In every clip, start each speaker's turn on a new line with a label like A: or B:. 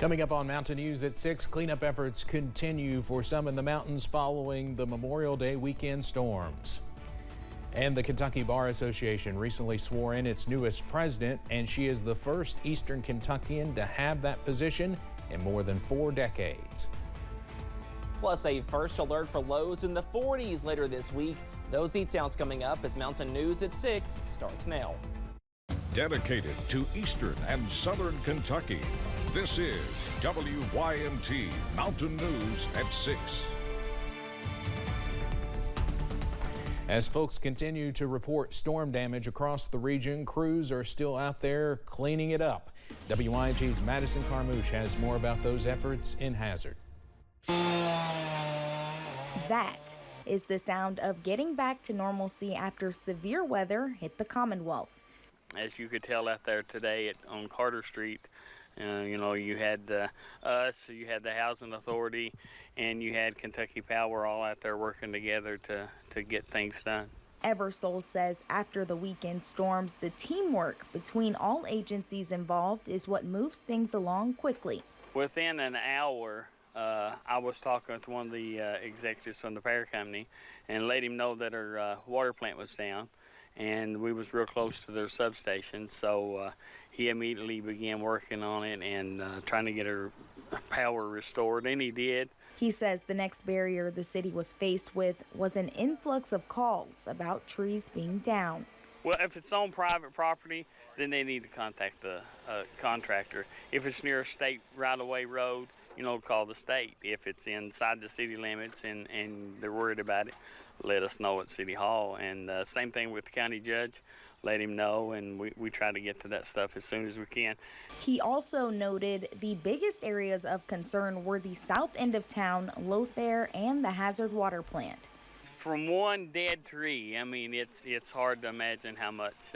A: Coming up on Mountain News at 6, cleanup efforts continue for some in the mountains following the Memorial Day weekend storms. And the Kentucky Bar Association recently swore in its newest president, and she is the first Eastern Kentuckian to have that position in more than 4 decades.
B: Plus, a first alert for lows in the 40s later this week. Those details coming up as Mountain News at 6 starts now.
C: Dedicated to Eastern and Southern Kentucky, this is WYMT Mountain News at 6.
A: As folks continue to report storm damage across the region, crews are still out there cleaning it up. WYMT's Madison Carmouche has more about those efforts in Hazard.
D: That is the sound of getting back to normalcy after severe weather hit the Commonwealth.
E: As you could tell out there today on Carter Street, you had us, you had the Housing Authority, and you had Kentucky Power all out there working together to get things done.
D: Eversole says after the weekend storms, the teamwork between all agencies involved is what moves things along quickly.
E: Within an hour, I was talking with one of the executives from the power company and let him know that her water plant was down, and we was real close to their substation, so he immediately began working on it and trying to get her power restored, and he did.
D: He says the next barrier the city was faced with was an influx of calls about trees being down.
E: Well, if it's on private property, then they need to contact the contractor. If it's near a state right-of-way road, call the state. If it's inside the city limits and they're worried about it, let us know at City Hall. And same thing with the county judge. Let him know, and we try to get to that stuff as soon as we can.
D: He also noted the biggest areas of concern were the south end of town, Lothair, and the Hazard water plant.
E: From one dead tree, it's hard to imagine how much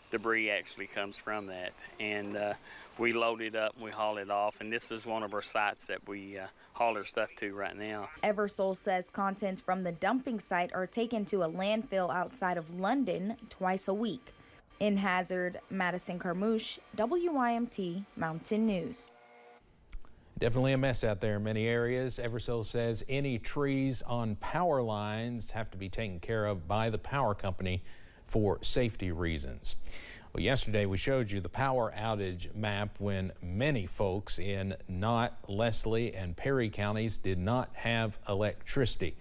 E: debris actually comes from that. And we load it up and we haul it off, and this is one of our sites that we haul our stuff to right now.
D: Eversole says contents from the dumping site are taken to a landfill outside of London twice a week. In Hazard, Madison Carmouche, WYMT Mountain News.
A: Definitely a mess out there in many areas. Eversole says any trees on power lines have to be taken care of by the power company for safety reasons. Well, yesterday we showed you the power outage map when many folks in Knott, Leslie, and Perry counties did not have electricity.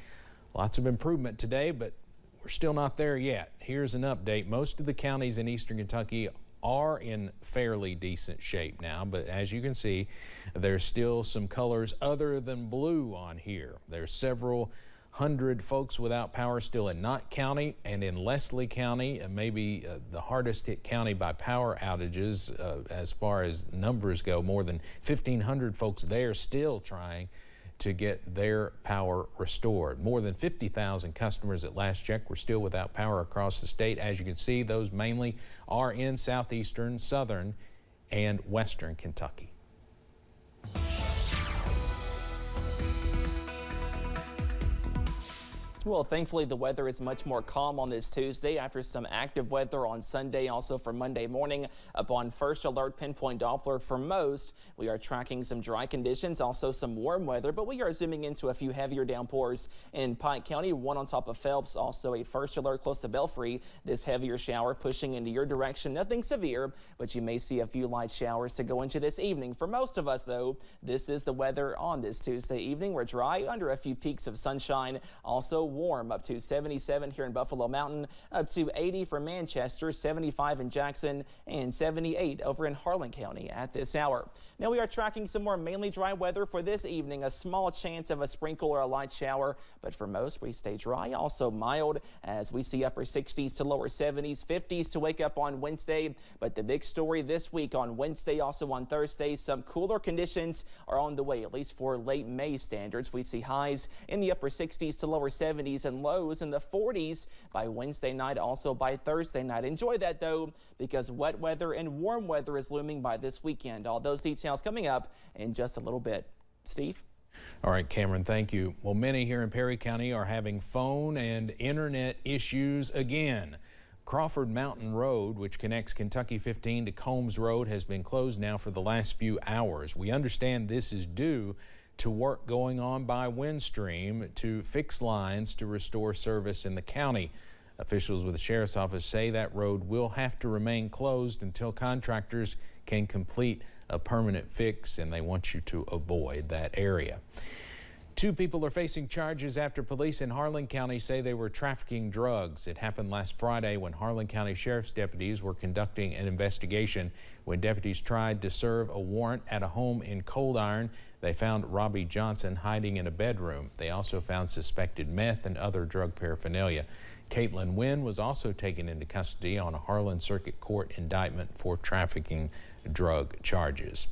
A: Lots of improvement today, but we're still not there yet. Here's an update. Most of the counties in Eastern Kentucky are in fairly decent shape now, but as you can see, there's still some colors other than blue on here. There's several hundred folks without power still in Knott County and in Leslie County, maybe the hardest hit county by power outages as far as numbers go. More than 1,500 folks there still trying to get their power restored. More than 50,000 customers at last check were still without power across the state. As you can see, those mainly are in southeastern, southern, and western Kentucky.
B: Well, thankfully, the weather is much more calm on this Tuesday after some active weather on Sunday, also for Monday morning. Upon first alert pinpoint Doppler for most, we are tracking some dry conditions, also some warm weather, but we are zooming into a few heavier downpours in Pike County, one on top of Phelps, also a first alert close to Belfry. This heavier shower pushing into your direction, nothing severe, but you may see a few light showers to go into this evening. For most of us, though, this is the weather on this Tuesday evening. We're dry under a few peaks of sunshine, also warm up to 77 here in Buffalo Mountain, up to 80 for Manchester, 75 in Jackson, and 78 over in Harlan County at this hour. Now we are tracking some more mainly dry weather for this evening. A small chance of a sprinkle or a light shower, but for most we stay dry, also mild as we see upper 60s to lower 70s, 50s to wake up on Wednesday. But the big story this week on Wednesday, also on Thursday, some cooler conditions are on the way, at least for late May standards. We see highs in the upper 60s to lower 70s and lows in the 40s by Wednesday night, also by Thursday night. Enjoy that though, because wet weather and warm weather is looming by this weekend. All those details coming up in just a little bit. Steve?
A: All right, Cameron, thank you. Well, many here in Perry County are having phone and internet issues again. Crawford Mountain Road, which connects Kentucky 15 to Combs Road, has been closed now for the last few hours. We understand this is due to work going on by Windstream to fix lines to restore service in the county. Officials with the Sheriff's Office say that road will have to remain closed until contractors can complete a permanent fix, and they want you to avoid that area. 2 people are facing charges after police in Harlan County say they were trafficking drugs. It happened last Friday when Harlan County Sheriff's deputies were conducting an investigation. When deputies tried to serve a warrant at a home in Cold Iron, they found Robbie Johnson hiding in a bedroom. They also found suspected meth and other drug paraphernalia. Caitlin Wynn was also taken into custody on a Harlan Circuit Court indictment for trafficking drug charges.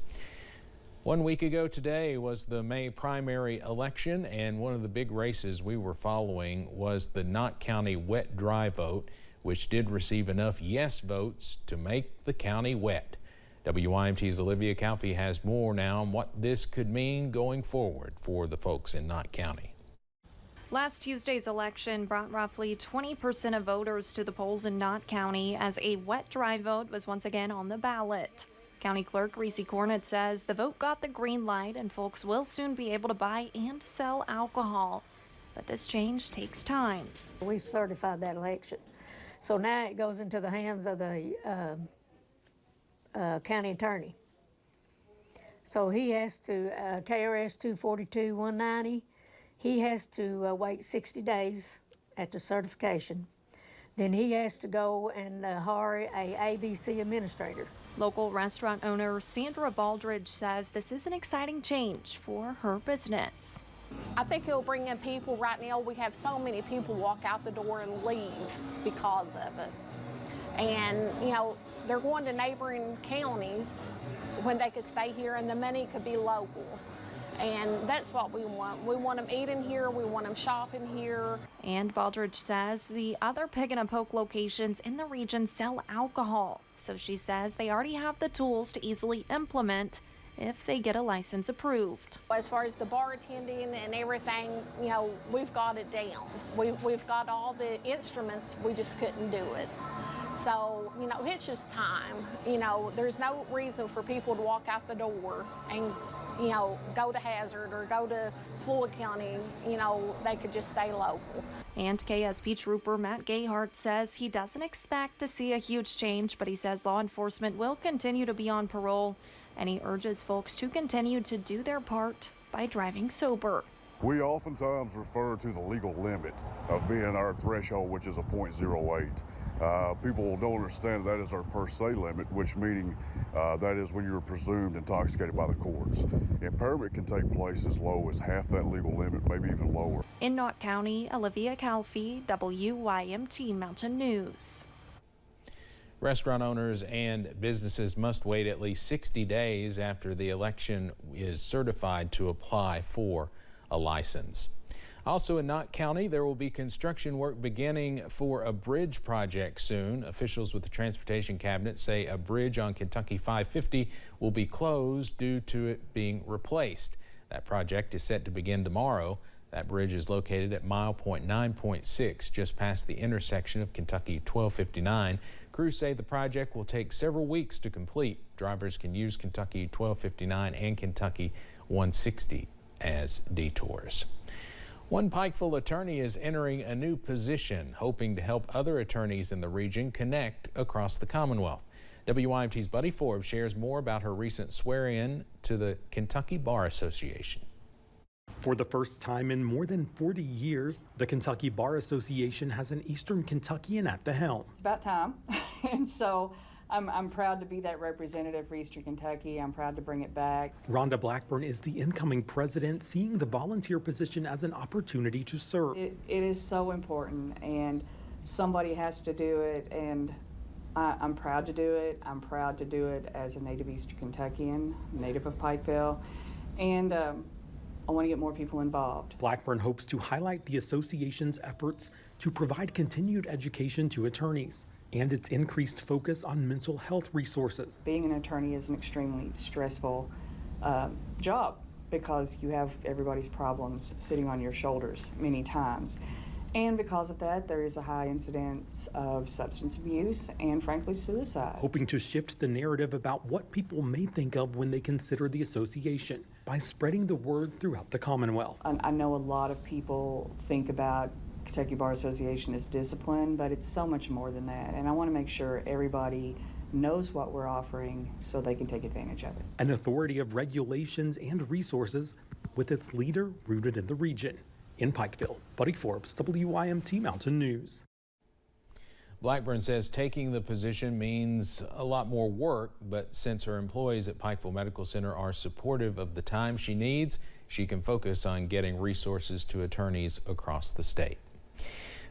A: 1 week ago today was the May primary election, and one of the big races we were following was the Knott County wet dry vote, which did receive enough yes votes to make the county wet. WYMT's Olivia Calfee has more now on what this could mean going forward for the folks in Knott County.
F: Last Tuesday's election brought roughly 20% of voters to the polls in Knott County as a wet dry vote was once again on the ballot. County Clerk Reese Cornett says the vote got the green light and folks will soon be able to buy and sell alcohol. But this change takes time.
G: We've certified that election. So now it goes into the hands of the county attorney. So he has to, KRS 242-190, he has to wait 60 days after certification. Then he has to go and hire a ABC administrator.
F: Local restaurant owner Sandra Baldridge says this is an exciting change for her business.
H: I think it'll bring in people. Right now we have so many people walk out the door and leave because of it. And, you know, they're going to neighboring counties when they could stay here and the money could be local. And that's what we want. We want them eating here. We want them shopping here.
F: And Baldridge says the other Pig and Poke locations in the region sell alcohol. So she says they already have the tools to easily implement if they get a license approved.
H: As far as the bartending and everything, you know, we've got it down. We've got all the instruments. We just couldn't do it. So, you know, it's just time. You know, there's no reason for people to walk out the door and, you know, go to Hazard or go to Floyd County. You know, they could just stay local.
F: And KSP Trooper Matt Gayhart says he doesn't expect to see a huge change, but he says law enforcement will continue to be on parole, and he urges folks to continue to do their part by driving sober.
I: We oftentimes refer to the legal limit of being our threshold, which is a .08. People don't understand that is our per se limit, which meaning that is when you're presumed intoxicated by the courts. Impairment can take place as low as half that legal limit, maybe even lower.
F: In Knott County, Olivia Calfee, WYMT Mountain News.
A: Restaurant owners and businesses must wait at least 60 days after the election is certified to apply for a license. Also in Knott County, there will be construction work beginning for a bridge project soon. Officials with the Transportation Cabinet say a bridge on Kentucky 550 will be closed due to it being replaced. That project is set to begin tomorrow. That bridge is located at milepoint 9.6, just past the intersection of Kentucky 1259. Crews say the project will take several weeks to complete. Drivers can use Kentucky 1259 and Kentucky 160 as detours. One Pikeville attorney is entering a new position, hoping to help other attorneys in the region connect across the Commonwealth. WYMT's Buddy Forbes shares more about her recent swearing-in to the Kentucky Bar Association.
J: For the first time in more than 40 years, the Kentucky Bar Association has an Eastern Kentuckian at the helm.
K: It's about time, and so I'm proud to be that representative for Eastern Kentucky. I'm proud to bring it back.
J: Rhonda Blackburn is the incoming president, seeing the volunteer position as an opportunity to serve.
K: It is so important, and somebody has to do it, and I'm proud to do it. I'm proud to do it as a native Eastern Kentuckian, native of Pikeville, and I want to get more people involved.
J: Blackburn hopes to highlight the association's efforts to provide continued education to attorneys and its increased focus on mental health resources.
K: Being an attorney is an extremely stressful job because you have everybody's problems sitting on your shoulders many times. And because of that, there is a high incidence of substance abuse and, frankly, suicide.
J: Hoping to shift the narrative about what people may think of when they consider the association by spreading the word throughout the Commonwealth.
K: I know a lot of people think about Kentucky Bar Association as discipline, but it's so much more than that. And I want to make sure everybody knows what we're offering so they can take advantage of it.
J: An authority of regulations and resources with its leader rooted in the region. In Pikeville, Buddy Forbes, WYMT Mountain News.
A: Blackburn says taking the position means a lot more work, but since her employees at Pikeville Medical Center are supportive of the time she needs, she can focus on getting resources to attorneys across the state.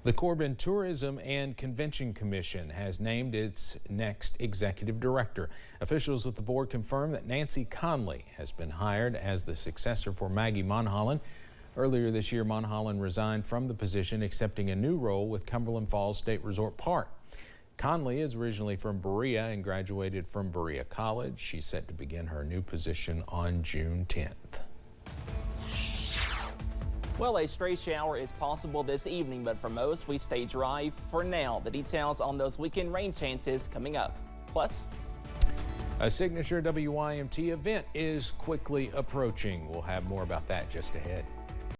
A: The Corbin Tourism and Convention Commission has named its next executive director. Officials with the board confirmed that Nancy Conley has been hired as the successor for Maggie Monholland. Earlier this year, Monholland resigned from the position, accepting a new role with Cumberland Falls State Resort Park. Conley is originally from Berea and graduated from Berea College. She's set to begin her new position on June 10th.
B: Well, a stray shower is possible this evening, but for most, we stay dry for now. The details on those weekend rain chances coming up. Plus,
A: a signature WYMT event is quickly approaching. We'll have more about that just ahead.